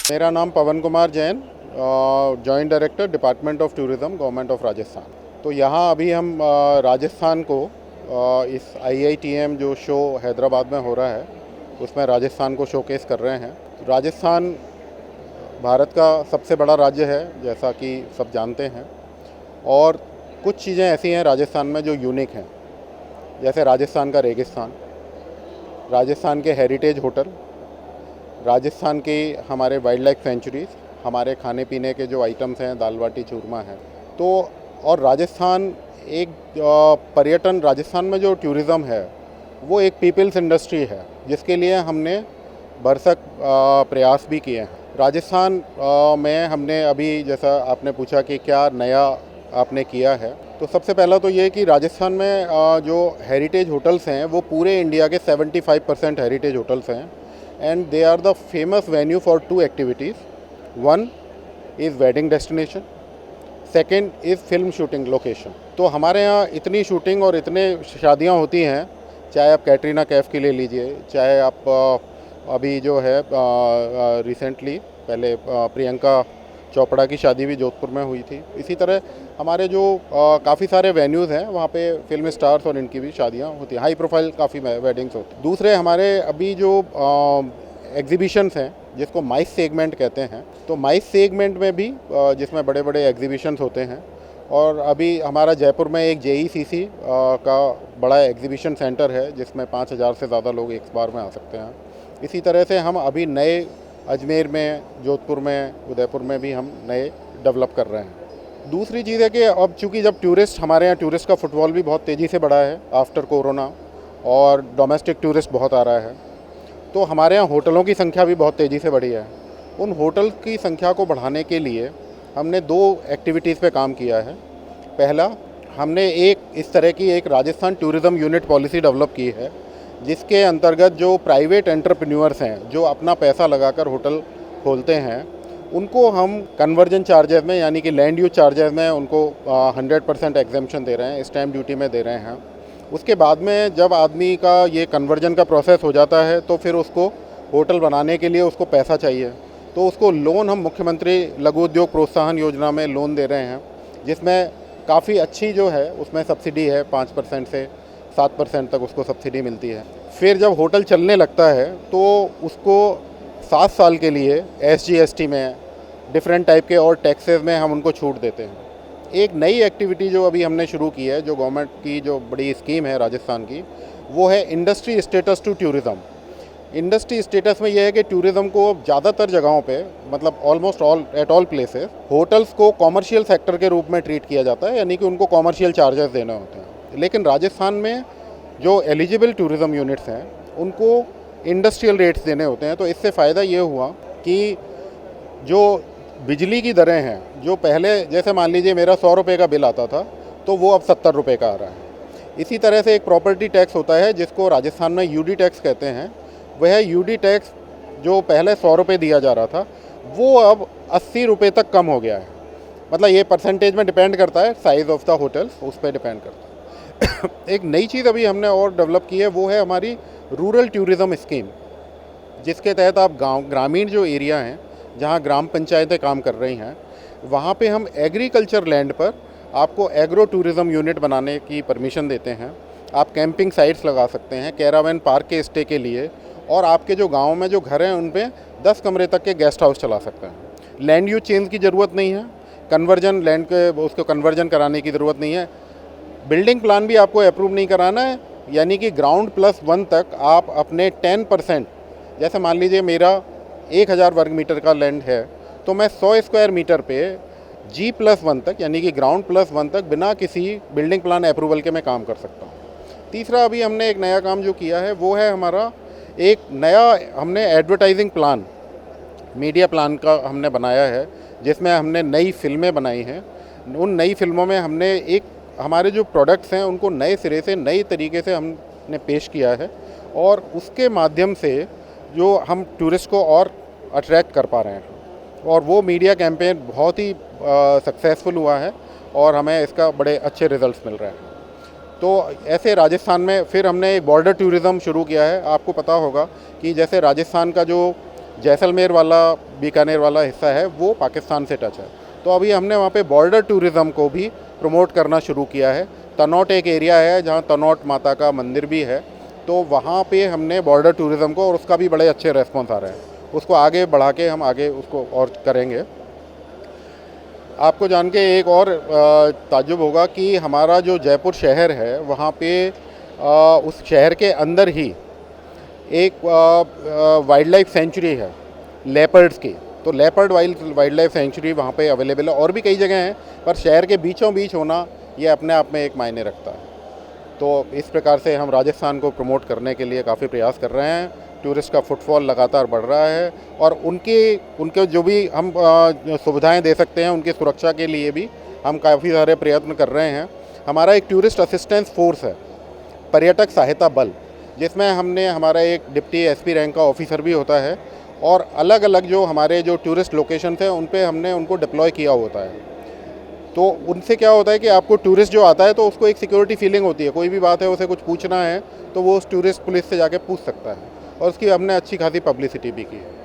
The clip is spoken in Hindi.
मेरा नाम Pawan Kumar Jain, joint director department of tourism, government of Rajasthan. तो यहाँ अभी हम राजस्थान को इस IITM जो शो हैदराबाद में हो रहा है उसमें राजस्थान को शोकेस कर रहे हैं। राजस्थान भारत का सबसे बड़ा राज्य है, जैसा कि सब जानते हैं, और कुछ चीज़ें ऐसी हैं राजस्थान में जो यूनिक हैं, जैसे राजस्थान का रेगिस्तान, राजस्थान के हेरिटेज होटल, राजस्थान की हमारे वाइल्ड लाइफ सेंचुरीज़, हमारे खाने पीने के जो आइटम्स हैं, दाल बाटी चूरमा है। तो और राजस्थान एक पर्यटन, राजस्थान में जो टूरिज़्म है वो एक पीपल्स इंडस्ट्री है, जिसके लिए हमने भरसक प्रयास भी किए हैं। राजस्थान में हमने अभी, जैसा आपने पूछा कि क्या नया आपने किया है, तो सबसे पहला तो ये कि राजस्थान में जो हेरिटेज होटल्स हैं वो पूरे इंडिया के 75% हेरिटेज होटल्स हैं, and they are the famous venue for two activities. One is wedding destination, second is film shooting location. तो हमारे यहाँ इतनी शूटिंग और इतने शादियाँ होती हैं, चाहे आप कैटरीना कैफ की ले लीजिए, चाहे आप अभी जो है रिसेंटली पहले प्रियंका चोपड़ा की शादी भी जोधपुर में हुई थी। इसी तरह हमारे जो काफ़ी सारे वेन्यूज़ हैं वहाँ पे फिल्म स्टार्स और इनकी भी शादियाँ होती हैं, हाई प्रोफाइल काफ़ी वेडिंग्स होती हैं। दूसरे हमारे अभी जो एग्जीबिशंस हैं, जिसको माइस सेगमेंट कहते हैं, तो माइस सेगमेंट में भी जिसमें बड़े बड़े एग्जीबिशंस होते हैं, और अभी हमारा जयपुर में एक JECC का बड़ा एग्जीबिशन सेंटर है जिसमें 5000 से ज़्यादा लोग एक बार में आ सकते हैं। इसी तरह से हम अभी नए अजमेर में, जोधपुर में, उदयपुर में भी हम नए डेवलप कर रहे हैं। दूसरी चीज़ है कि अब चूँकि जब टूरिस्ट, हमारे यहाँ टूरिस्ट का फुटफॉल भी बहुत तेज़ी से बढ़ा है आफ्टर कोरोना, और डोमेस्टिक टूरिस्ट बहुत आ रहा है, तो हमारे यहाँ होटलों की संख्या भी बहुत तेज़ी से बढ़ी है। उन होटल की संख्या को बढ़ाने के लिए हमने 2 एक्टिविटीज़ पे काम किया है। पहला, हमने एक इस तरह की एक Rajasthan tourism unit policy develop की है, जिसके अंतर्गत जो प्राइवेट एंटरप्रेन्योर्स हैं जो अपना पैसा लगाकर होटल खोलते हैं, उनको हम कन्वर्जन चार्जेस में, यानी कि लैंड यूज चार्जेस में उनको 100% एग्जेम्पशन दे रहे हैं, स्टैम्प ड्यूटी में दे रहे हैं। उसके बाद में जब आदमी का ये कन्वर्जन का प्रोसेस हो जाता है तो फिर उसको होटल बनाने के लिए उसको पैसा चाहिए, तो उसको लोन हम मुख्यमंत्री लघु उद्योग प्रोत्साहन योजना में लोन दे रहे हैं, जिसमें काफ़ी अच्छी जो है उसमें सब्सिडी है, 5% से 7% तक उसको सब्सिडी मिलती है। फिर जब होटल चलने लगता है तो उसको 7 साल के लिए SGST में, डिफरेंट टाइप के और टैक्सेस में हम उनको छूट देते हैं। एक नई एक्टिविटी जो अभी हमने शुरू की है, जो गवर्नमेंट की जो बड़ी स्कीम है राजस्थान की, वो है industry status to tourism. Industry status में यह है कि टूरिज़्म को ज़्यादातर जगहों पे, मतलब almost at all places, hotels को कॉमर्शियल सेक्टर के रूप में ट्रीट किया जाता है, यानी कि उनको कॉमर्शियल चार्जेस देने होते हैं। लेकिन राजस्थान में जो एलिजिबल टूरिज़्म यूनिट्स हैं उनको इंडस्ट्रियल रेट्स देने होते हैं। तो इससे फ़ायदा ये हुआ कि जो बिजली की दरें हैं, जो पहले जैसे मान लीजिए मेरा 100 रुपये का बिल आता था, तो वो अब 70 रुपये का आ रहा है। इसी तरह से एक प्रॉपर्टी टैक्स होता है जिसको राजस्थान में UD टैक्स कहते हैं। वह UD टैक्स जो पहले 100 रुपये दिया जा रहा था, वो अब 80 रुपये तक कम हो गया है। मतलब ये परसेंटेज में डिपेंड करता है, साइज़ ऑफ द होटल्स उस पर डिपेंड करता है। एक नई चीज़ अभी हमने और डेवलप की है, वो है हमारी रूरल टूरिज़्म स्कीम, जिसके तहत आप ग्रामीण जो एरिया हैं जहाँ ग्राम पंचायतें काम कर रही हैं, वहाँ पे हम एग्रीकल्चर लैंड पर आपको एग्रो टूरिज़्म यूनिट बनाने की परमिशन देते हैं। आप कैंपिंग साइट्स लगा सकते हैं, कैरावैन पार्क के स्टे के लिए, और आपके जो गाँव में जो घर हैं उन पर 10 कमरे तक के गेस्ट हाउस चला सकते हैं। लैंड यूज चेंज की ज़रूरत नहीं है, कन्वर्जन लैंड के उसको कन्वर्जन कराने की ज़रूरत नहीं है, बिल्डिंग प्लान भी आपको अप्रूव नहीं कराना है, यानी कि ग्राउंड +1 तक आप अपने 10%, जैसे मान लीजिए मेरा 1000 वर्ग मीटर का लैंड है, तो मैं 100 स्क्वायर मीटर पे G+1 तक, यानी कि ग्राउंड +1 तक बिना किसी बिल्डिंग प्लान अप्रूवल के मैं काम कर सकता हूँ। तीसरा, अभी हमने एक नया काम जो किया है वो है हमारा एक नया, हमने एडवर्टाइजिंग प्लान, मीडिया प्लान का हमने बनाया है, जिसमें हमने नई फिल्में बनाई हैं। उन नई फिल्मों में हमने एक हमारे जो प्रोडक्ट्स हैं उनको नए सिरे से, नए तरीके से हमने पेश किया है, और उसके माध्यम से जो हम टूरिस्ट को और अट्रैक्ट कर पा रहे हैं, और वो मीडिया कैंपेन बहुत ही सक्सेसफुल हुआ है और हमें इसका बड़े अच्छे रिजल्ट्स मिल रहे हैं। तो ऐसे राजस्थान में फिर हमने एक बॉर्डर टूरिज़्म शुरू किया है। आपको पता होगा कि जैसे राजस्थान का जो जैसलमेर वाला बीकानेर वाला हिस्सा है वो पाकिस्तान से टच है। तो अभी हमने वहाँ पे बॉर्डर टूरिज़्म को भी प्रमोट करना शुरू किया है। तनौट एक एरिया है जहाँ तनौट माता का मंदिर भी है, तो वहाँ पे हमने बॉर्डर टूरिज़्म को, और उसका भी बड़े अच्छे रेस्पॉन्स आ रहे हैं, उसको आगे बढ़ा के हम आगे उसको और करेंगे। आपको जान के एक और ताज्जुब होगा कि हमारा जो जयपुर शहर है वहाँ पे उस शहर के अंदर ही एक वाइल्ड लाइफ सेंचुरी है लेपर्ड्स की। तो लेपर्ड वाइल्ड लाइफ सेंचुरी वहाँ पे अवेलेबल है, और भी कई जगह हैं, पर शहर के बीचों बीच होना ये अपने आप में एक मायने रखता है। तो इस प्रकार से हम राजस्थान को प्रमोट करने के लिए काफ़ी प्रयास कर रहे हैं। टूरिस्ट का फुटफॉल लगातार बढ़ रहा है, और उनके जो भी हम सुविधाएं दे सकते हैं उनकी सुरक्षा के लिए भी हम काफ़ी सारे प्रयत्न कर रहे हैं। हमारा एक टूरिस्ट असिस्टेंस फोर्स है, पर्यटक सहायता बल, जिसमें हमारा एक डिप्टी एसपी रैंक का ऑफिसर भी होता है, और अलग अलग जो हमारे जो टूरिस्ट लोकेशन हैं उन पे हमने उनको डिप्लॉय किया होता है। तो उनसे क्या होता है कि आपको टूरिस्ट जो आता है तो उसको एक सिक्योरिटी फीलिंग होती है, कोई भी बात है उसे कुछ पूछना है तो वो उस टूरिस्ट पुलिस से जाके पूछ सकता है, और उसकी हमने अच्छी खासी पब्लिसिटी भी की है।